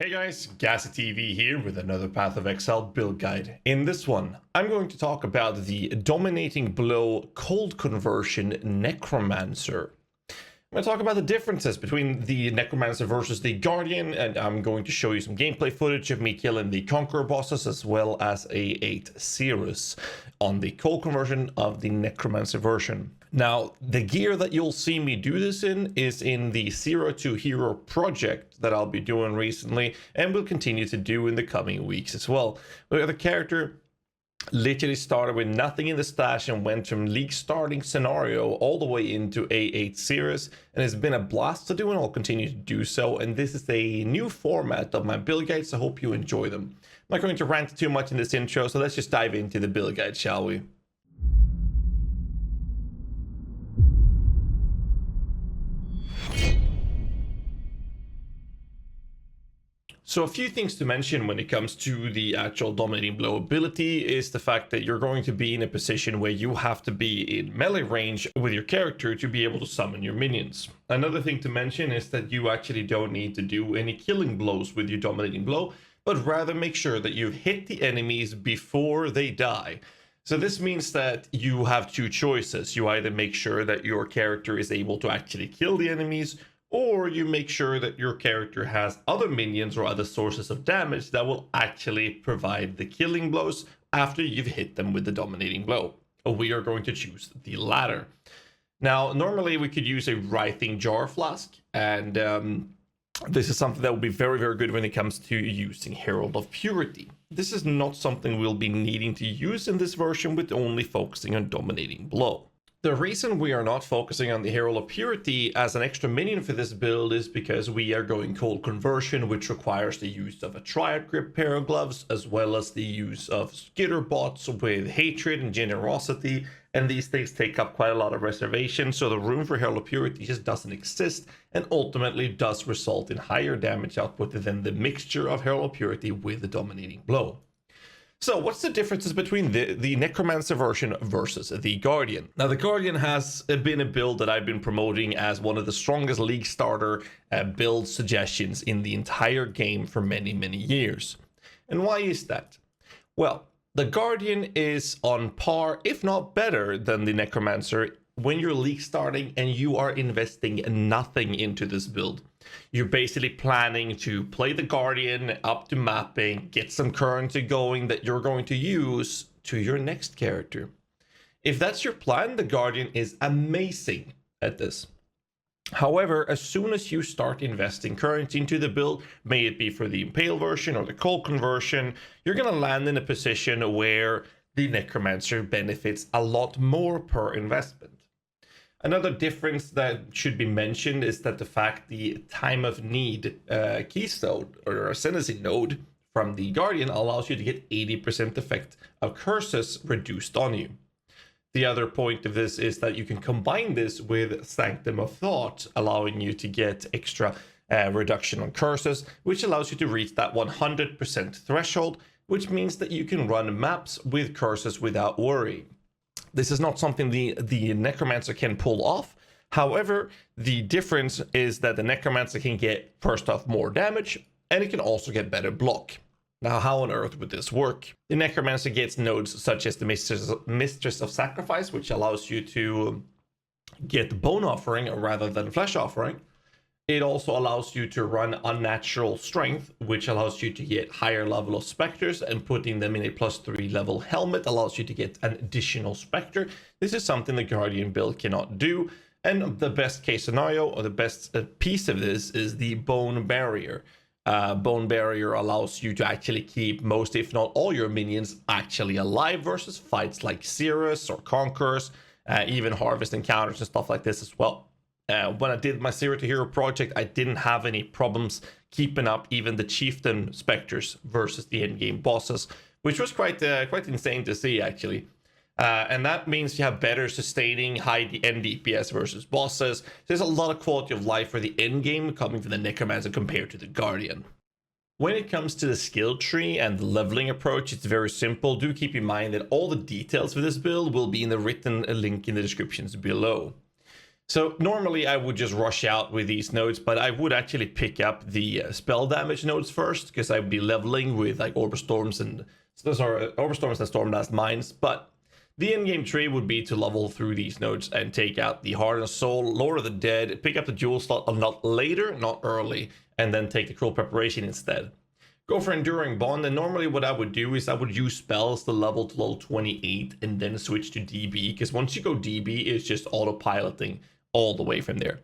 Hey guys, GHAZZY TV here with another Path of Exile build guide. In this one, I'm going to talk about the Dominating Blow cold conversion Necromancer. I'm going to talk about the differences between the Necromancer versus the Guardian, and I'm going to show you some gameplay footage of me killing the Conqueror bosses as well as a 8 Cirrus on the cold conversion of the Necromancer version. Now, the gear that you'll see me do this in is in the Zero to Hero project that I'll be doing recently and will continue to do in the coming weeks as well. Where the character literally started with nothing in the stash and went from league starting scenario all the way into A8 Cirrus, and it's been a blast to do, and I'll continue to do so. And this is a new format of my build guides, so I hope you enjoy them. I'm not going to rant too much in this intro, so let's just dive into the build guide, shall we? So a few things to mention when it comes to the actual Dominating Blow ability is the fact that you're going to be in a position where you have to be in melee range with your character to be able to summon your minions. Another thing to mention is that you actually don't need to do any killing blows with your Dominating Blow, but rather make sure that you hit the enemies before they die. So this means that you have two choices. You either make sure that your character is able to actually kill the enemies, or you make sure that your character has other minions or other sources of damage that will actually provide the killing blows after you've hit them with the Dominating Blow. We are going to choose the latter. Now, normally we could use a Writhing Jar Flask, and this is something that will be very, very good when it comes to using Herald of Purity. This is not something we'll be needing to use in this version with only focusing on Dominating Blow. The reason we are not focusing on the Herald of Purity as an extra minion for this build is because we are going cold conversion, which requires the use of a Triad Grip pair of gloves, as well as the use of Skitter bots with Hatred and Generosity, and these things take up quite a lot of reservation, so the room for Herald of Purity just doesn't exist, and ultimately does result in higher damage output than the mixture of Herald of Purity with the Dominating Blow. So what's the differences between the Necromancer version versus the Guardian? Now, the Guardian has been a build that I've been promoting as one of the strongest league starter build suggestions in the entire game for many, many years. And why is that? Well, the Guardian is on par, if not better, than the Necromancer when you're league starting and you are investing nothing into this build. You're basically planning to play the Guardian up to mapping, get some currency going that you're going to use to your next character. If that's your plan, the Guardian is amazing at this. However, as soon as you start investing currency into the build, may it be for the Impale version or the cold conversion, you're going to land in a position where the Necromancer benefits a lot more per investment. Another difference that should be mentioned is that the fact the time of need keystone or ascendancy node from the Guardian allows you to get 80% effect of curses reduced on you. The other point of this is that you can combine this with Sanctum of Thought, allowing you to get extra reduction on curses, which allows you to reach that 100% threshold, which means that you can run maps with curses without worry. This is not something the Necromancer can pull off. However, the difference is that the Necromancer can get, first off, more damage, and it can also get better block. Now, how on earth would this work? The Necromancer gets nodes such as the Mistress of Sacrifice, which allows you to get Bone Offering rather than Flesh Offering. It also allows you to run Unnatural Strength, which allows you to get higher level of Spectres, and putting them in a +3 level helmet allows you to get an additional Spectre. This is something the Guardian build cannot do, and the best case scenario, or the best piece of this, is the Bone Barrier. Bone Barrier allows you to actually keep most, if not all, your minions actually alive versus fights like Cirrus or Conquerors, even Harvest encounters and stuff like this as well. When I did my Zero to Hero project, I didn't have any problems keeping up even the Chieftain Spectres versus the endgame bosses, which was quite insane to see, actually. And that means you have better sustaining high end DPS versus bosses. There's a lot of quality of life for the endgame coming from the Necromancer compared to the Guardian. When it comes to the skill tree and the leveling approach, it's very simple. Do keep in mind that all the details for this build will be in the written link in the descriptions below. So normally I would just rush out with these nodes, but I would actually pick up the spell damage nodes first, because I would be leveling with like Orbstorms and Stormblast Mines. But the in-game tree would be to level through these nodes and take out the Heart and Soul, Lord of the Dead, pick up the Jewel slot a lot later, not early, and then take the Cruel Preparation instead. Go for Enduring Bond, and normally what I would do is I would use spells to level to level 28 and then switch to DB, because once you go DB, it's just autopiloting all the way from there.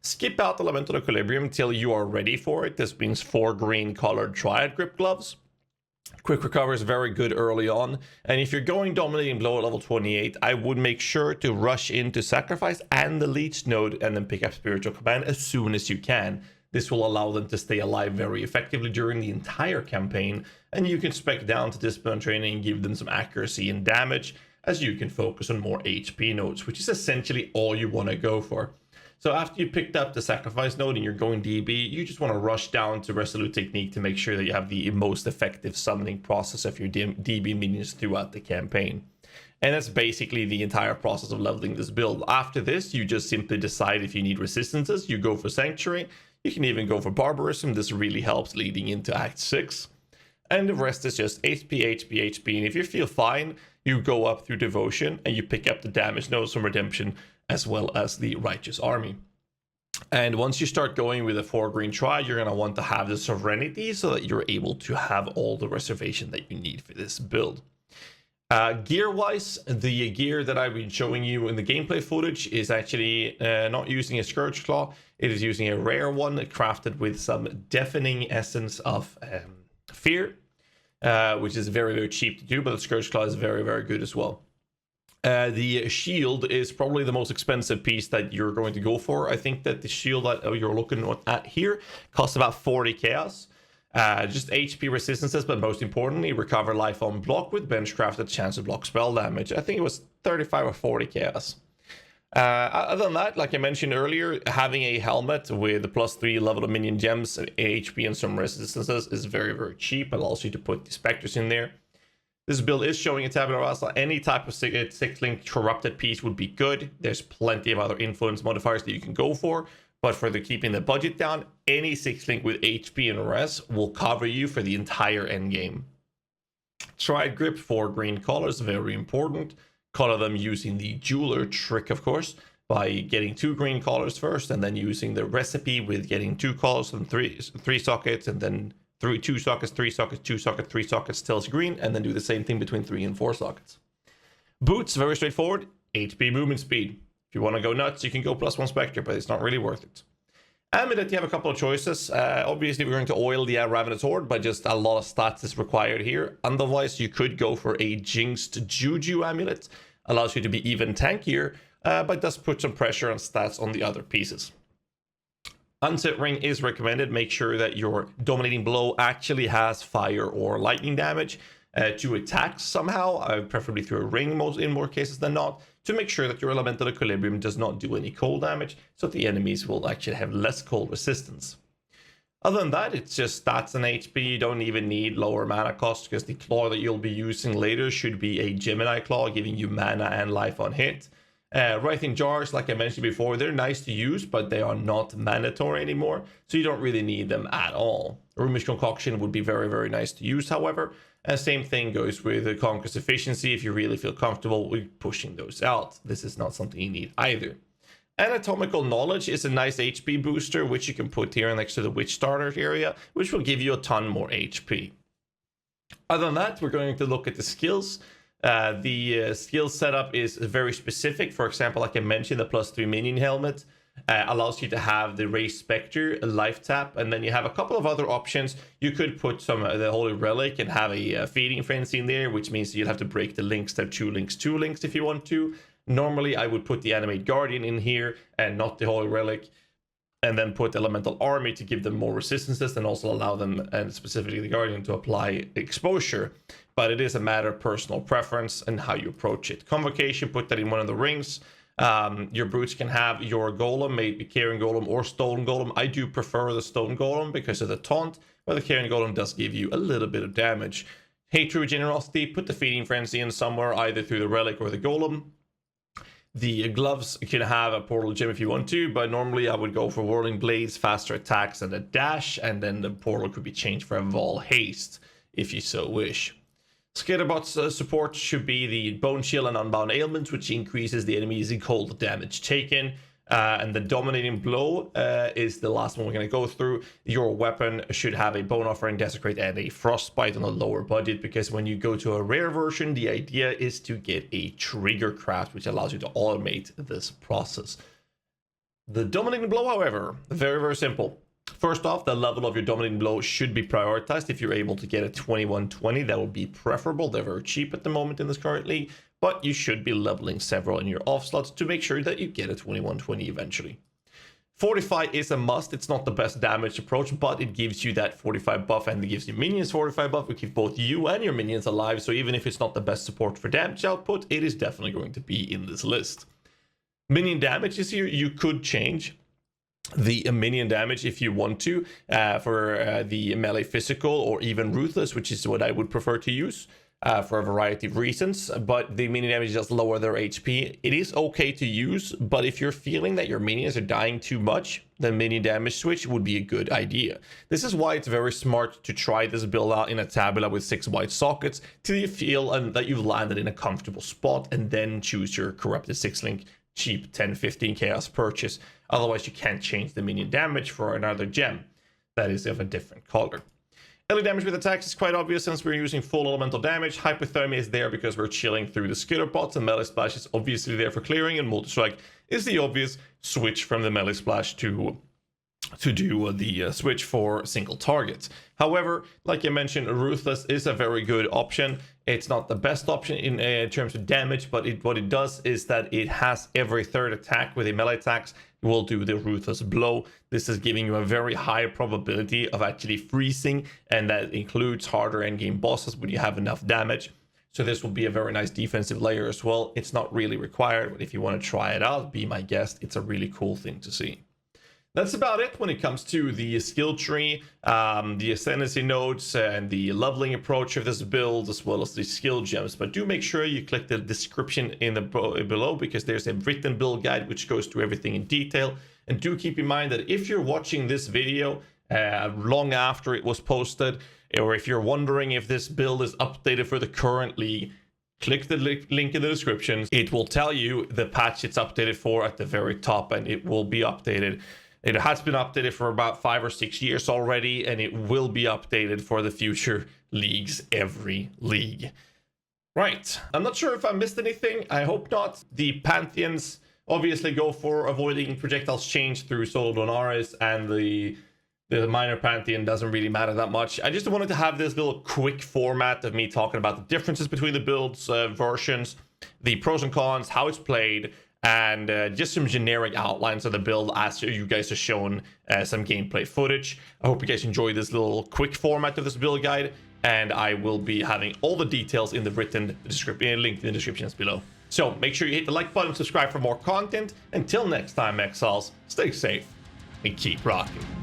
Skip out Elemental Equilibrium until you are ready for it. This means 4 green colored Triad Grip Gloves. Quick recover is very good early on, and if you're going Dominating Blow at level 28, I would make sure to rush into Sacrifice and the Leech node and then pick up Spiritual Command as soon as you can. This will allow them to stay alive very effectively during the entire campaign, and you can spec down to Discipline Training and give them some accuracy and damage, as you can focus on more HP nodes, which is essentially all you want to go for. So after you picked up the Sacrifice node and you're going DB, you just want to rush down to Resolute Technique to make sure that you have the most effective summoning process of your DB minions throughout the campaign. And that's basically the entire process of leveling this build. After this, you just simply decide if you need resistances, you go for Sanctuary. You can even go for Barbarism. This really helps leading into Act 6. And the rest is just HP, HP, HP. And if you feel fine, you go up through Devotion and you pick up the damage nodes from Redemption as well as the Righteous Army. And once you start going with a 4 green try, you're going to want to have the Sovereignty so that you're able to have all the reservation that you need for this build. Gear-wise, the gear that I've been showing you in the gameplay footage is actually not using a Scourge Claw. It is using a rare one crafted with some deafening essence of fear, which is very, very cheap to do, but the Scourge Claw is very, very good as well. The shield is probably the most expensive piece that you're going to go for. I think that the shield that you're looking at here costs about 40 chaos. Just HP resistances, but most importantly, recover life on block with benchcrafted chance to block spell damage. I think it was 35 or 40 chaos. Other than that, like I mentioned earlier, having a helmet with the +3 level of minion gems, HP, and some resistances is very, very cheap. It allows you to put the specters in there. This build is showing a Tabula Rasa. Any type of 6-link corrupted piece would be good. There's plenty of other influence modifiers that you can go for. But for keeping the budget down, any 6-link with HP and res will cover you for the entire endgame. Triad Grip, 4 green colors, very important. Color them using the Jeweler trick, of course, by getting 2 green colors first, and then using the recipe with getting 2 colors and 3 sockets, and then 2 sockets, 3 sockets, 2 sockets, 3 sockets, tells green, and then do the same thing between 3 and 4 sockets. Boots, very straightforward. HP movement speed. If you want to go nuts, you can go +1 Spectre, but it's not really worth it. Amulet, you have a couple of choices. Obviously, we're going to oil the Ravenous Horde, but just a lot of stats is required here. Otherwise, you could go for a Jinxed Juju Amulet. Allows you to be even tankier, but does put some pressure on stats on the other pieces. Unset Ring is recommended. Make sure that your Dominating Blow actually has fire or lightning damage to attack somehow, preferably through a ring in more cases than not, to make sure that your Elemental Equilibrium does not do any cold damage, so the enemies will actually have less cold resistance. Other than that, it's just stats and HP. You don't even need lower mana cost, because the claw that you'll be using later should be a Gemini claw, giving you mana and life on hit. Writhing Jars, like I mentioned before, they're nice to use, but they are not mandatory anymore, so you don't really need them at all. Rumish Concoction would be very, very nice to use, however. And same thing goes with the Conqueror's Efficiency if you really feel comfortable with pushing those out. This is not something you need either. Anatomical Knowledge is a nice HP booster, which you can put here next to the Witch Starter area, which will give you a ton more HP. Other than that, we're going to look at the skills. The skill setup is very specific. For example, like I mentioned, the +3 minion helmet allows you to have the Raised Spectre, a life tap, and then you have a couple of other options. You could put some the Holy Relic and have a Feeding Frenzy in there, which means you'll have to break the links to 2 links if you want to. Normally, I would put the Animate Guardian in here and not the Holy Relic, and then put Elemental Army to give them more resistances and also allow them, and specifically the Guardian, to apply exposure. But it is a matter of personal preference and how you approach it. Convocation, put that in one of the rings. Your brutes can have your golem, maybe Carrion Golem or Stone Golem. I do prefer the Stone Golem because of the taunt, but the Carrion Golem does give you a little bit of damage. Hatred Generosity, put the Feeding Frenzy in somewhere, either through the Relic or the Golem. The gloves can have a portal gem if you want to, but normally I would go for whirling blades, faster attacks, and a dash, and then the portal could be changed for a Vol haste if you so wish. Scatterbot's support should be the Bone Chill and Unbound Ailments, which increases the enemy's cold damage taken. And the Dominating Blow is the last one we're going to go through. Your weapon should have a Bone Offering, Desecrate, and a Frostbite on a lower budget, because when you go to a rare version, the idea is to get a Trigger Craft, which allows you to automate this process. The Dominating Blow, however, very, very simple. First off, the level of your Dominating Blow should be prioritized. If you're able to get a 2120, that would be preferable. They're very cheap at the moment in this current league, but you should be leveling several in your off slots to make sure that you get a 2120 eventually. Fortify is a must. It's not the best damage approach, but it gives you that 45 buff, and it gives your minions 45 buff, which keeps both you and your minions alive. So even if it's not the best support for damage output, it is definitely going to be in this list. Minion damage is here. You could change the minion damage if you want to for the melee physical, or even ruthless, which is what I would prefer to use for a variety of reasons. But the minion damage does lower their HP. It is okay to use, but if you're feeling that your minions are dying too much, the minion damage switch would be a good idea. This is why it's very smart to try this build out in a tabula with 6 white sockets till you feel that you've landed in a comfortable spot, and then choose your corrupted 6-link cheap 10-15 chaos purchase. Otherwise you can't change the minion damage for another gem that is of a different color. Early damage with attacks is quite obvious since we're using full elemental damage. Hypothermia is there because we're chilling through the Skitterpots, and melee splash is obviously there for clearing, and multi-strike is the obvious switch from the melee splash to do the switch for single targets. However, like I mentioned, Ruthless is a very good option. It's not the best option in terms of damage, but what it does is that it has every third attack with a melee attacks will do the Ruthless Blow. This is giving you a very high probability of actually freezing, and that includes harder endgame bosses when you have enough damage. So this will be a very nice defensive layer as well. It's not really required, but if you want to try it out, be my guest. It's a really cool thing to see. That's about it when it comes to the skill tree, the ascendancy nodes, and the leveling approach of this build, as well as the skill gems. But do make sure you click the description in the below, because there's a written build guide which goes through everything in detail. And do keep in mind that if you're watching this video long after it was posted, or if you're wondering if this build is updated for the current league, click the link in the description. It will tell you the patch it's updated for at the very top, and it will be updated. It has been updated for about 5 or 6 years already, and it will be updated for the future leagues, every league. Right, I'm not sure if I missed anything. I hope not. The Pantheons obviously go for avoiding projectiles change through Solo Donaris, and the minor Pantheon doesn't really matter that much. I just wanted to have this little quick format of me talking about the differences between the builds, versions, the pros and cons, how it's played, and just some generic outlines of the build as you guys are shown some gameplay footage. I hope you guys enjoy this little quick format of this build guide, and I will be having all the details in the written description, linked in the descriptions below. So make sure you hit the like button, subscribe for more content. Until next time, Meixsells, stay safe and keep rocking.